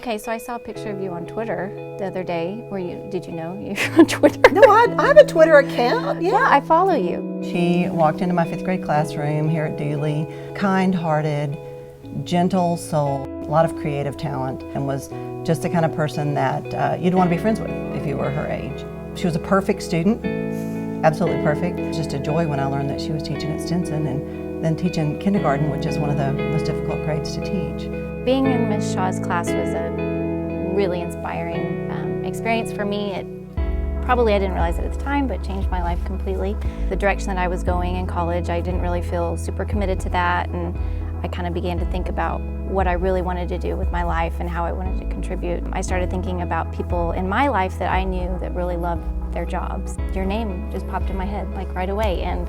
Okay, so I saw a picture of you on Twitter the other day. Did you know you're on Twitter? No, I have a Twitter account. Yeah, I follow you. She walked into my 5th grade classroom here at Dooley, kind-hearted, gentle soul, a lot of creative talent, and was just the kind of person that you'd want to be friends with if you were her age. She was a perfect student, absolutely perfect. It was just a joy when I learned that she was teaching at Stinson and then teaching kindergarten, which is one of the most difficult grades to teach. Being in Miss Shaw's class was a really inspiring experience for me. I didn't realize it at the time, but changed my life completely. The direction that I was going in college, I didn't really feel super committed to that, and I kind of began to think about what I really wanted to do with my life and how I wanted to contribute. I started thinking about people in my life that I knew that really loved their jobs. Your name just popped in my head like right away, and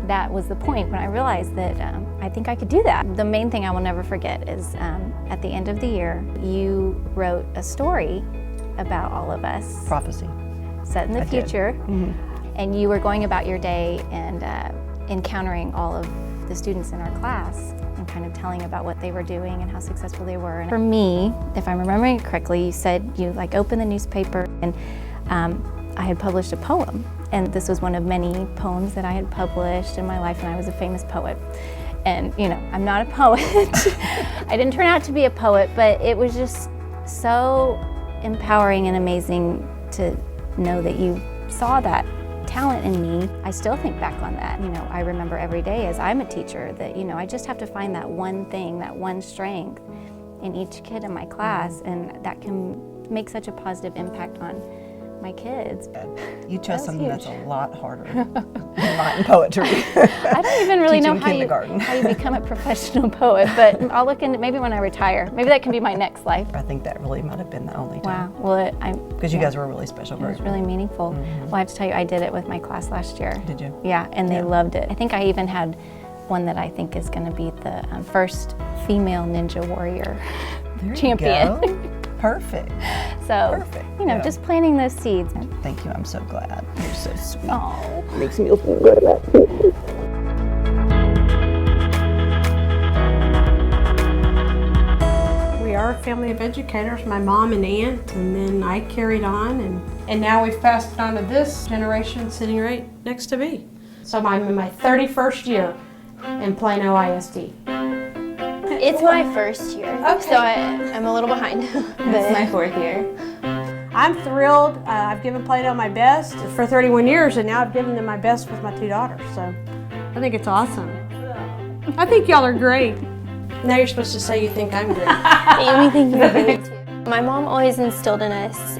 that was the point when I realized that I think I could do that. The main thing I will never forget is at the end of the year, you wrote a story about all of us. Prophecy. Set in the future. Mm-hmm. And you were going about your day and encountering all of the students in our class and kind of telling about what they were doing and how successful they were. And for me, if I'm remembering it correctly, you said you opened the newspaper and I had published a poem. And this was one of many poems that I had published in my life, and I was a famous poet. And I'm not a poet. I didn't turn out to be a poet, but it was just so empowering and amazing to know that you saw that talent in me. I still think back on that. I remember every day as I'm a teacher that, I just have to find that one thing, that one strength in each kid in my class, and that can make such a positive impact on my kids. You chose something that's a lot harder than writing poetry. I don't even really know how you become a professional poet, but I'll look into maybe when I retire. Maybe that can be my next life. I think that really might have been the only time. Wow. Well, because you guys were a really special group. It was really meaningful. Mm-hmm. Well, I have to tell you, I did it with my class last year. Did you? Yeah, and they loved it. I think I even had one that I think is going to be the first female ninja warrior champion. You go. Perfect. So, just planting those seeds. Thank you. I'm so glad. You're so sweet. Oh. Makes me feel good about it. We are a family of educators, my mom and aunt, and then I carried on, and now we've passed it on to this generation sitting right next to me. So I'm in my 31st year in Plano ISD. It's my first year, okay. So I'm a little behind. It's my 4th year. I'm thrilled. I've given Plano my best for 31 years, and now I've given them my best with my 2 daughters. So I think it's awesome. I think y'all are great. Now you're supposed to say you think I'm great. We think you're great too. My mom always instilled in us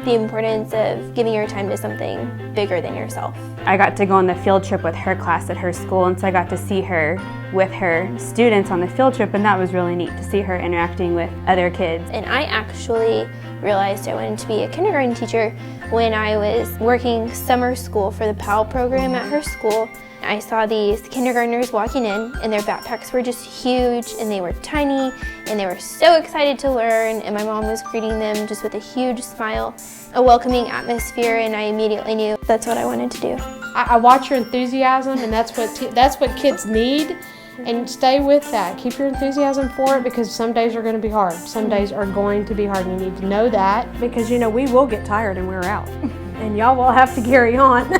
the importance of giving your time to something bigger than yourself. I got to go on the field trip with her class at her school, and so I got to see her with her students on the field trip, and that was really neat to see her interacting with other kids. And I actually realized I wanted to be a kindergarten teacher when I was working summer school for the PAL program at her school. I saw these kindergartners walking in, and their backpacks were just huge, and they were tiny, and they were so excited to learn, and my mom was greeting them just with a huge smile, a welcoming atmosphere, and I immediately knew that's what I wanted to do. I watch your enthusiasm, and that's what kids need, and stay with that. Keep your enthusiasm for it, because some days are going to be hard. Some days are going to be hard, and you need to know that, because we will get tired and wear out, and y'all will have to carry on.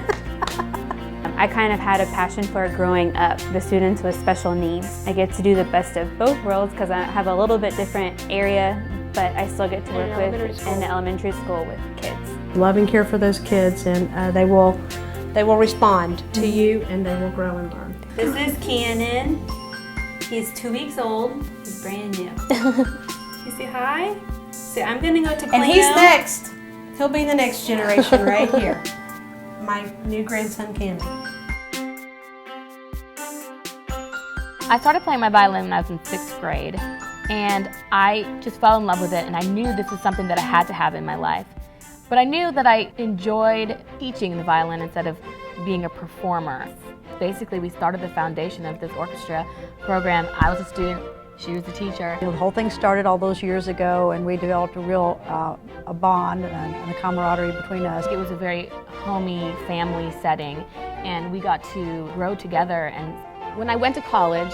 I kind of had a passion for growing up the students with special needs. I get to do the best of both worlds because I have a little bit different area, but I still get to work in the elementary school with kids. Love and care for those kids, and they will respond to you, and they will grow and learn. This is Cannon. He's 2 weeks old. He's brand new. You say hi? So I'm gonna go to Plano. And he's next. He'll be the next generation right here. My new grandson, Candy. I started playing my violin when I was in 6th grade, and I just fell in love with it, and I knew this was something that I had to have in my life. But I knew that I enjoyed teaching the violin instead of being a performer. Basically, we started the foundation of this orchestra program. I was a student, she was the teacher. The whole thing started all those years ago, and we developed a real a bond and a camaraderie between us. It was a very homey family setting, and we got to grow together. And when I went to college,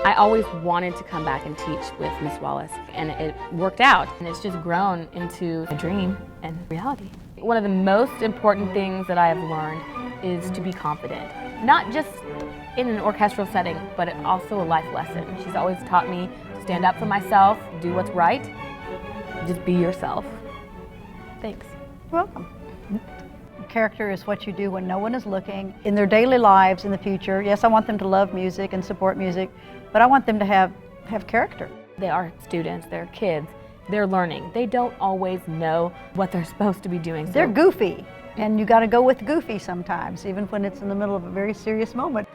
I always wanted to come back and teach with Miss Wallace, and it worked out, and it's just grown into a dream and reality. One of the most important things that I have learned is to be confident, not just in an orchestral setting, but also a life lesson. She's always taught me to stand up for myself, do what's right, just be yourself. Thanks. You're welcome. Character is what you do when no one is looking. In their daily lives in the future, yes, I want them to love music and support music, but I want them to have character. They are students, they're kids, they're learning. They don't always know what they're supposed to be doing. They're goofy, and you got to go with goofy sometimes, even when it's in the middle of a very serious moment.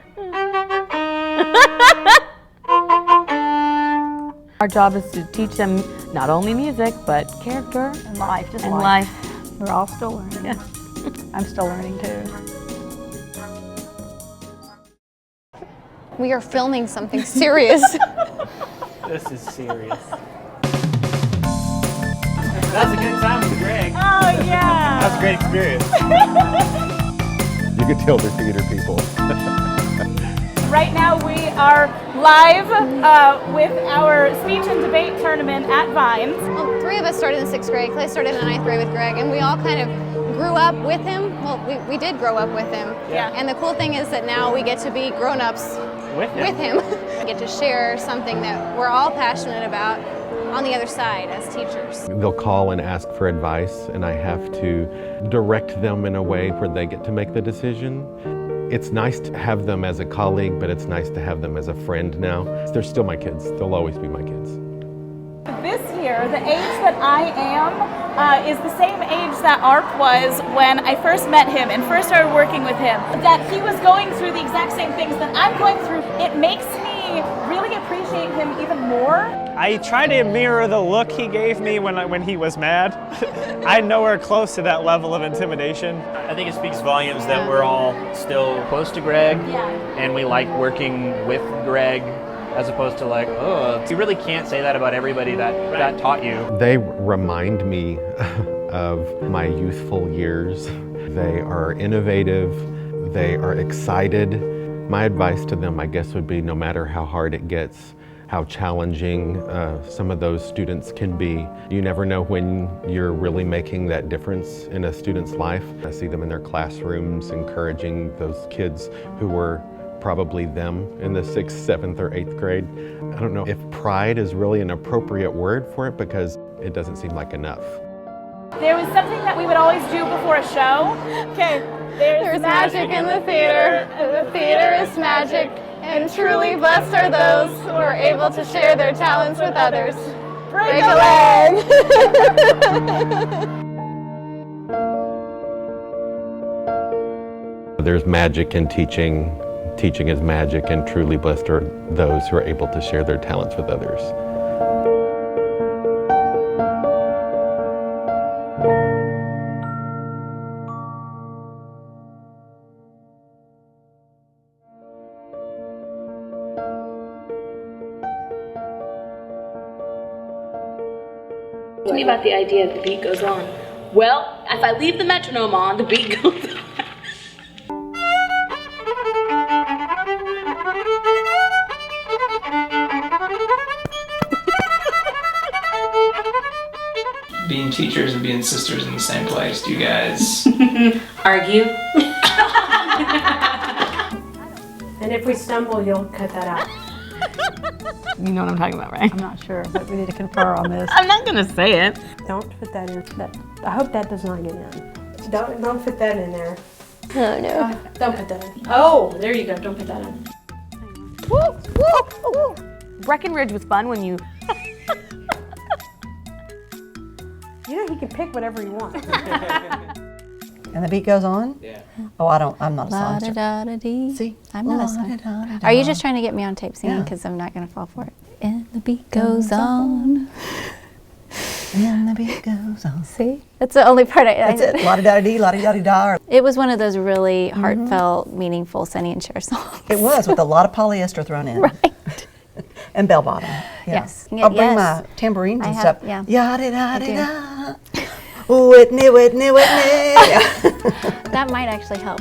Our job is to teach them not only music, but character And life, just and life. life. We're all still learning. Yeah. I'm still learning too. We are filming something serious. This is serious. That was a good time with Greg. Oh, yeah. That was a great experience. You could tell they're theater people. Right now we are live with our speech and debate tournament at Vines. Well, 3 of us started in 6th grade. Clay started in 9th grade with Greg, and we all kind of grew up with him. Well, we did grow up with him. Yeah. And the cool thing is that now we get to be grown-ups With him. We get to share something that we're all passionate about on the other side as teachers. They'll call and ask for advice, and I have to direct them in a way where they get to make the decision. It's nice to have them as a colleague, but it's nice to have them as a friend now. They're still my kids. They'll always be my kids. This year, the age that I am is the same age that Arp was when I first met him and first started working with him. That he was going through the exact same things that I'm going through, it makes me really appreciate him even more. I try to mirror the look he gave me when he was mad. I'm nowhere close to that level of intimidation. I think it speaks volumes that we're all still close to Greg, Yeah. and we like working with Greg, as opposed to like, oh, you really can't say that about everybody that taught you. They remind me of my youthful years. They are innovative. They are excited. My advice to them, I guess, would be no matter how hard it gets, how challenging some of those students can be. You never know when you're really making that difference in a student's life. I see them in their classrooms encouraging those kids who were probably them in the 6th, 7th, or 8th grade. I don't know if pride is really an appropriate word for it because it doesn't seem like enough. There was something that we would always do before a show. Okay. There's magic in the theater, and the theater is magic, and truly blessed are those who are able to share their talents with others. Break a leg! There's magic in teaching. Teaching is magic, and truly blessed are those who are able to share their talents with others. Tell me about the idea that the beat goes on. Well, if I leave the metronome on, the beat goes on. Being teachers and being sisters in the same place, do you guys Argue? And if we stumble, you'll cut that out. You know what I'm talking about, right? I'm not sure, but we need to confer on this. I'm not gonna say it. Don't put that in. I hope that does not get in. Don't put that in there. Oh no. Don't put that in. Oh, there you go. Don't put that in. Woo, woo, woo. Breckenridge was fun when you... You know he can pick whatever he wants. And the beat goes on? Yeah. Oh, I'm not a songster. La-da-da-da-dee. See? I'm not a singer. La-da-da-da-da. Are you just trying to get me on tape singing? Yeah. Because I'm not going to fall for it. And the beat goes on. And the beat goes on. See? That's the only part That's it. La-da-da-dee, la-da-da-da. It was one of those really heartfelt, meaningful Sonny and Cher songs. It was, with a lot of polyester thrown in. Right. And bell bottom. Yeah. Yes. I'll bring Yes. my tambourines I and have- stuff. yeah. Yada-da-da-da. Whitney, Whitney, Whitney. That might actually help.